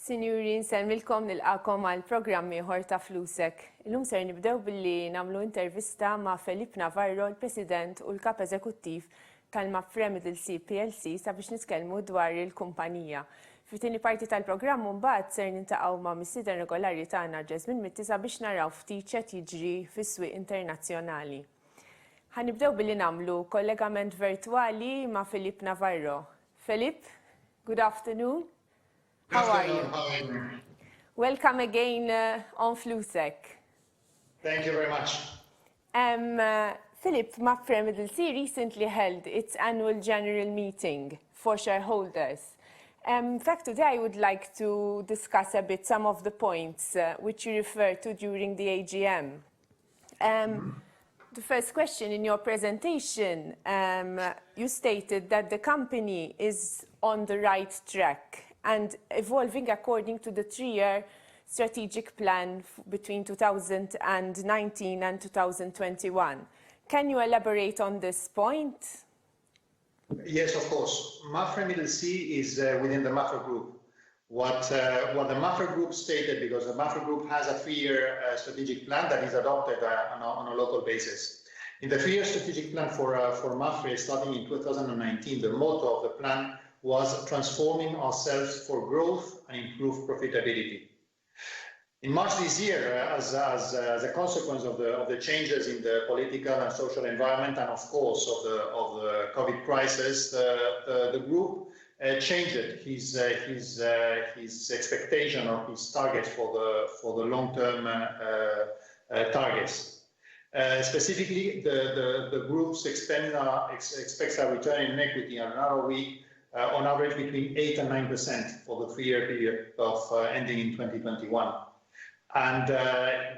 Sinjuri, nsemmilkom nilqakom għal programmi ieħor ta' Flusek. Illum ser nibdew billi nagħmlu intervista ma' Felipe Navarro, l-President u l-Kap Eżekuttiv tal-MAPFRE Middlesea PLC sabiex nitkellmu dwar il-kumpanija. Fit-tieni parti tal-programm mbagħad ser nintaqgħu ma' missieden regolari tagħna Jasmine Mitti sabiex naraw ftit x'qed jiġri fis-swieq internazzjonali. Ħanibdew billi nagħmlu kollegament virtwali ma' Felipe Navarro. Felipe, good afternoon. How are you? Welcome again on Flusek. Thank you very much. Felipe, MAPFRE Middlesea recently held its annual general meeting for shareholders. In fact, today I would like to discuss a bit some of the points which you referred to during the AGM. The first question in your presentation, you stated that the company is on the right track and evolving according to the three-year strategic plan between 2019 and 2021. Can you elaborate on this point? Yes, of course. MAPFRE Middlesea is within the MAPFRE Group. What the MAPFRE Group stated, because the MAPFRE Group has a three-year strategic plan that is adopted on a local basis. In the three-year strategic plan for MAPFRE, starting in 2019, the motto of the plan was transforming ourselves for growth and improved profitability. In March this year, as a consequence of the changes in the political and social environment, and of course of the COVID crisis, the group changed his expectation or his targets for the long-term targets. Specifically, the group expects a return in equity on an ROE on average between 8 and 9% for the three-year period of ending in 2021. And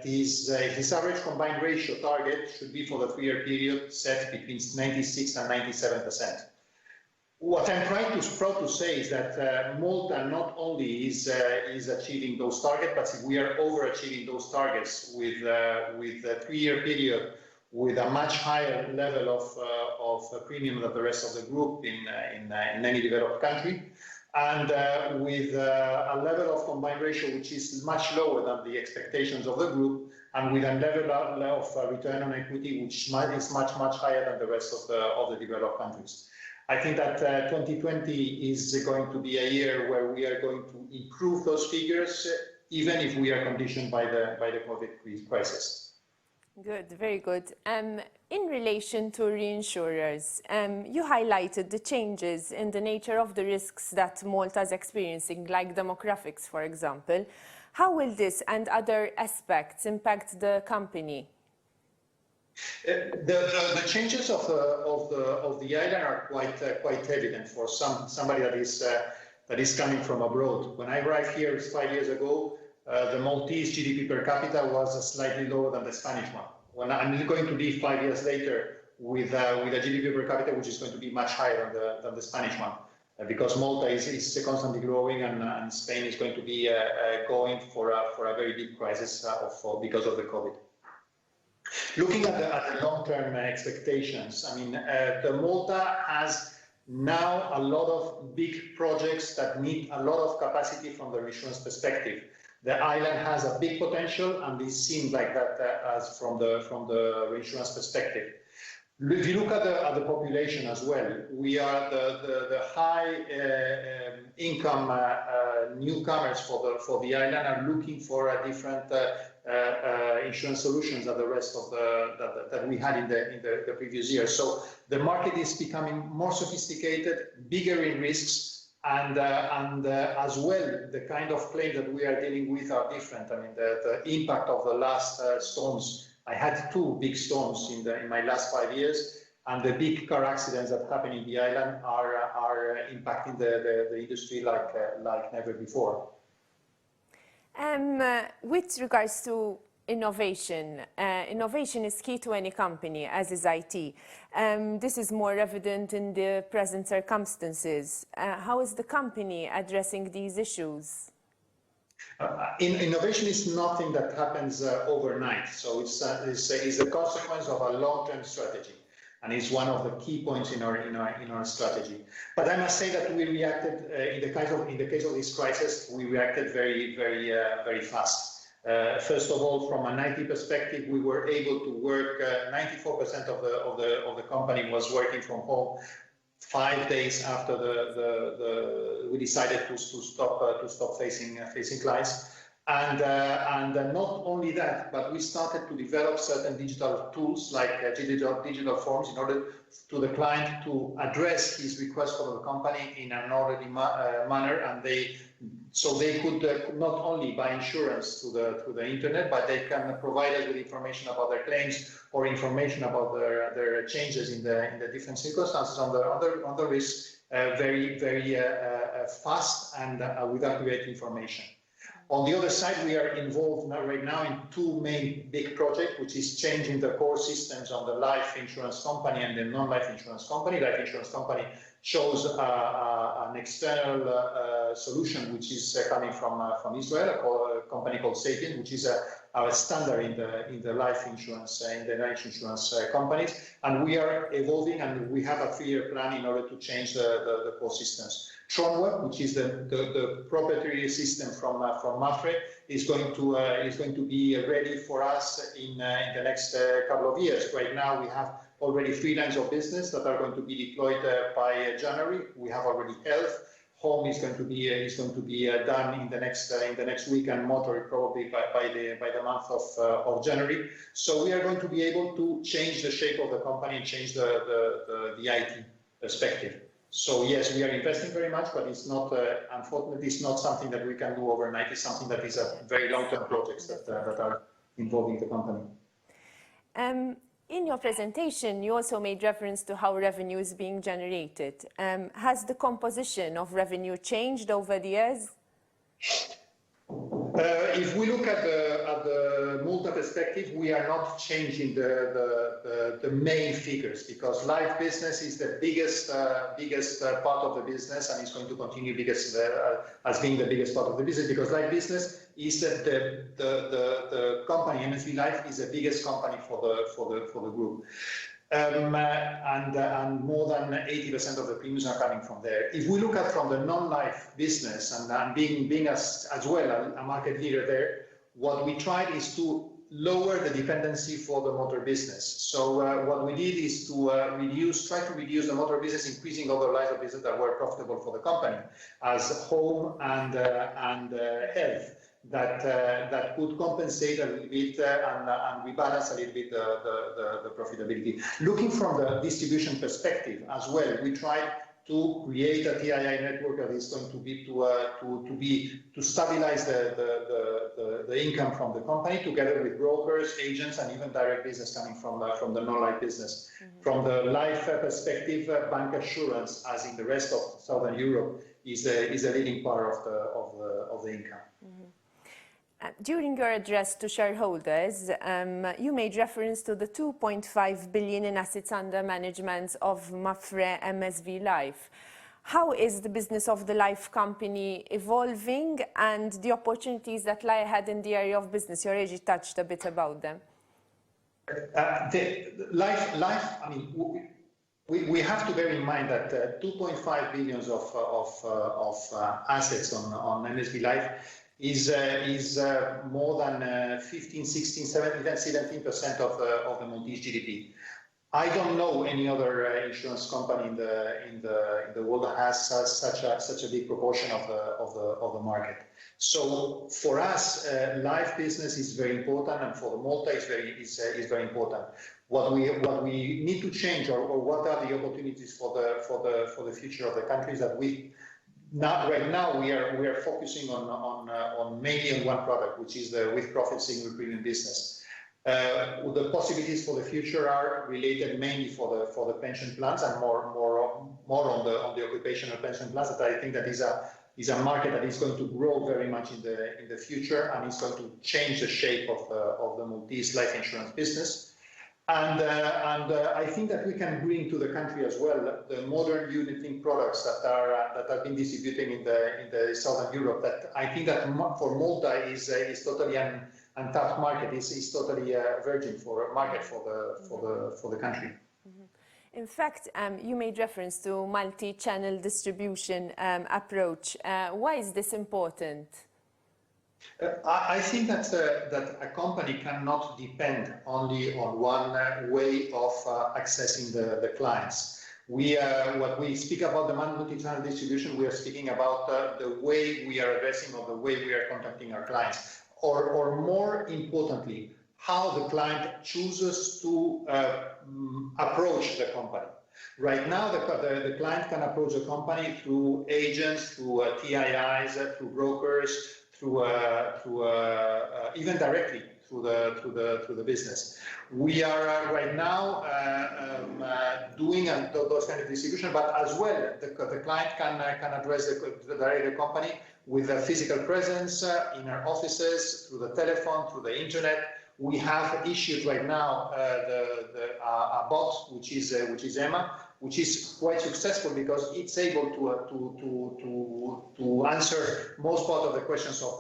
his average combined ratio target should be for the three-year period set between 96 and 97%. What I'm proud to say is that Malta not only is achieving those targets, but we are overachieving those targets with a three-year period with a much higher level of premium than the rest of the group in any developed country, and with a level of combined ratio which is much lower than the expectations of the group, and with a level of return on equity which is much higher than the rest of the developed countries. I think that 2020 is going to be a year where we are going to improve those figures, even if we are conditioned by the COVID crisis. Good, very good. In relation to reinsurers, you highlighted the changes in the nature of the risks that Malta is experiencing, like demographics, for example. How will this and other aspects impact the company? The changes of the island are quite evident for somebody that is coming from abroad. When I arrived here 5 years ago, the Maltese GDP per capita was slightly lower than the Spanish one. When I'm going to be 5 years later with a GDP per capita which is going to be much higher than the Spanish one, because Malta is constantly growing and Spain is going to be going for a very big crisis because of the COVID. Looking at the long-term expectations, I mean, the Malta has now a lot of big projects that need a lot of capacity from the reinsurance perspective. The island has a big potential, and this seems like that as from the reinsurance perspective. If you look at the population as well, we are the high income newcomers for the island are looking for a different insurance solutions than the rest of that we had in the previous year. So the market is becoming more sophisticated, bigger in risks. And as well, the kind of claims that we are dealing with are different. I mean, the impact of the last storms. I had 2 big storms in my last 5 years, and the big car accidents that happen in the island are impacting the industry like never before. With regards to innovation, innovation is key to any company, as is IT. This is more evident in the present circumstances. How is the company addressing these issues? Innovation is nothing that happens overnight, so it's the consequence of a long-term strategy. and is one of the key points in our strategy. But I must say that we reacted in the case of this crisis. We reacted very fast. First of all, from an IT perspective, we were able to work. 94% of the company was working from home 5 days after we decided to stop facing clients. And not only that, but we started to develop certain digital tools like digital forms in order to the client to address his request for the company in an orderly manner, and so they could not only buy insurance through the internet, but they can provide us with information about their claims or information about their changes in the different circumstances on the risk very fast and with accurate information. On the other side, we are involved right now in two main big projects, which is changing the core systems on the life insurance company and the non-life insurance company. Life insurance company chose an external solution, which is coming from Israel, a company called Sapient, which is a standard in the life insurance companies. And we are evolving, and we have a 3-year plan in order to change the core systems. Tronweb, which is the proprietary system from MAPFRE, is going to be ready for us in the next couple of years. Right now, we have already 3 lines of business that are going to be deployed by January. We have already health. Home is going to be done in the next week, and motor probably by the month of January. So we are going to be able to change the shape of the company and change the IT perspective. So yes, we are investing very much, but it's not, unfortunately, it's not something that we can do overnight. It's something that is a very long-term projects that are involving the company. In your presentation, you also made reference to how revenue is being generated. Has the composition of revenue changed over the years? If we look at the Malta perspective, we are not changing the main figures, because life business is the biggest part of the business, and it's going to continue as being the biggest part of the business, because life business is the company. MSV Life is the biggest company for the group. And more than 80% of the premiums are coming from there. If we look at from the non-life business, and being as well a market leader there, what we tried is to lower the dependency for the motor business. So what we did is to try to reduce the motor business, increasing other lines of business that were profitable for the company, as home and health. That could compensate a little bit and rebalance a little bit the profitability. Looking from the distribution perspective as well, we tried to create a TII network that is going to stabilize the income from the company, together with brokers, agents, and even direct business coming from the non-life business. Mm-hmm. From the life perspective, bank assurance, as in the rest of Southern Europe, is a leading part of the income. Mm-hmm. During your address to shareholders, you made reference to the 2.5 billion in assets under management of MAPFRE MSV Life. How is the business of the life company evolving, and the opportunities that lie ahead in the area of business? You already touched a bit about them. The life. I mean, we have to bear in mind that 2.5 billion of assets on MSV Life is more than 15, 16, 17, 17% of the Maltese GDP. I don't know any other insurance company in the world that has such a big proportion of the market. So for us, life business is very important, and for Malta is very important. What we need to change, or what are the opportunities for the future of the country, is that right now we are focusing on mainly on one product, which is the with-profit single premium business. The possibilities for the future are related mainly for the pension plans, and more on the occupational pension plans. That I think that is a market that is going to grow very much in the future, and it's going to change the shape of the Maltese life insurance business. And I think that we can bring to the country as well the modern unit-linked products that have been distributing in the Southern Europe. That I think that for Malta is totally an untapped market. Is totally a virgin market for the country. Mm-hmm. In fact, you made reference to multi-channel distribution approach. Why is this important? I think that a company cannot depend only on one way of accessing the clients. What we speak about the multi-channel distribution, we are speaking about the way we are addressing or the way we are contacting our clients, or more importantly, how the client chooses to approach the company. Right now, the client can approach the company through agents, through TIIs, through brokers, through even directly through the business. We are right now doing those kind of distribution, but as well the client can address the company with a physical presence in our offices, through the telephone, through the internet. We have issued right now a bot, which is Emma, which is quite successful because it's able to answer most part of the questions of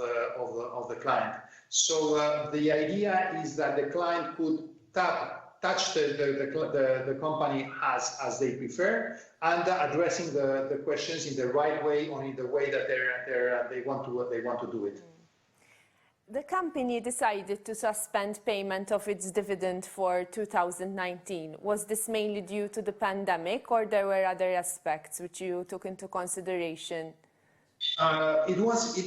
the client. So the idea is that the client could touch the company as they prefer, and addressing the questions in the right way or in the way that they want to do it. The company decided to suspend payment of its dividend for 2019. Was this mainly due to the pandemic, or there were other aspects which you took into consideration? It was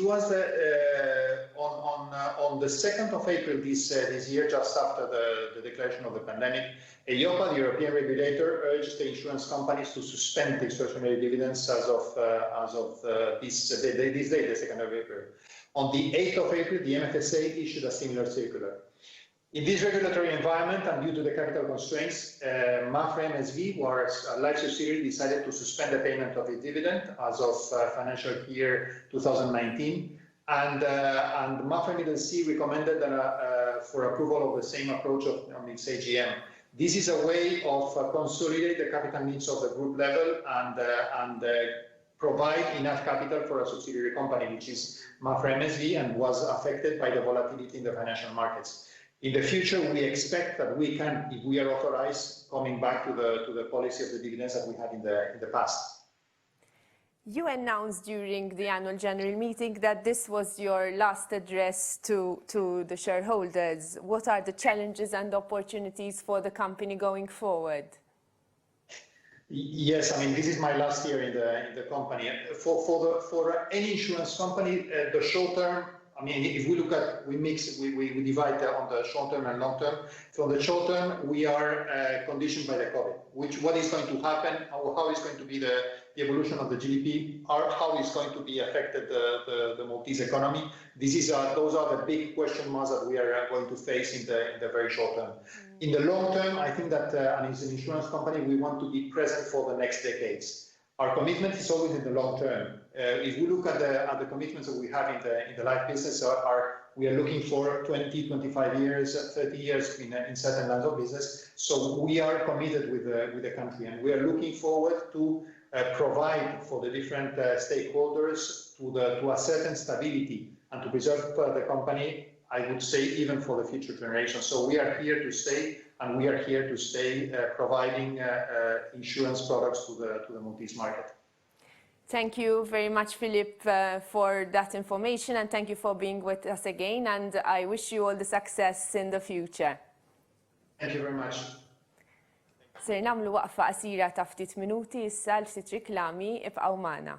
on the 2nd of April this year, just after the declaration of the pandemic, EIOPA, the European regulator, urged the insurance companies to suspend the extraordinary dividends as of this day, the 2nd of April. On the 8th of April, the MFSA issued a similar circular. In this regulatory environment and due to the capital constraints, MAPFRE MSV, whose life subsidiary, decided to suspend the payment of its dividend as of financial year 2019. And MAPFRE Middlesea recommended for approval of the same approach on its AGM. This is a way of consolidate the capital needs of the group level and provide enough capital for a subsidiary company, which is MAPFRE MSV, and was affected by the volatility in the financial markets. In the future, we expect that we can, if we are authorized, coming back to the policy of the dividends that we had in the past. You announced during the annual general meeting that this was your last address to the shareholders. What are the challenges and opportunities for the company going forward? Yes, I mean, this is my last year in the company. For any insurance company, the short term, I mean, if we look at, we divide on the short term and long term. For the short term, we are conditioned by the COVID, what is going to happen, how is going to be the evolution of the GDP, or how is going to be affected the Maltese economy. Those are the big question marks that we are going to face in the very short term. In the long term, I think that as an insurance company, we want to be present for the next decades. Our commitment is always in the long term. If we look at the commitments that we have in the life business, we are looking for 20, 25 years, 30 years in certain lines of business. So we are committed with the country, and we are looking forward to provide for the different stakeholders to a certain stability and to preserve the company, I would say, even for the future generations. So we are here to stay, and we are here to stay providing insurance products to the Maltese market. Thank you very much, Felipe, for that information, and thank you for being with us again, and I wish you all the success in the future. Thank you very much. Ser namlu waqfa qasira ta' ftit minuti issa l ftit riklami ibqgħu magħna.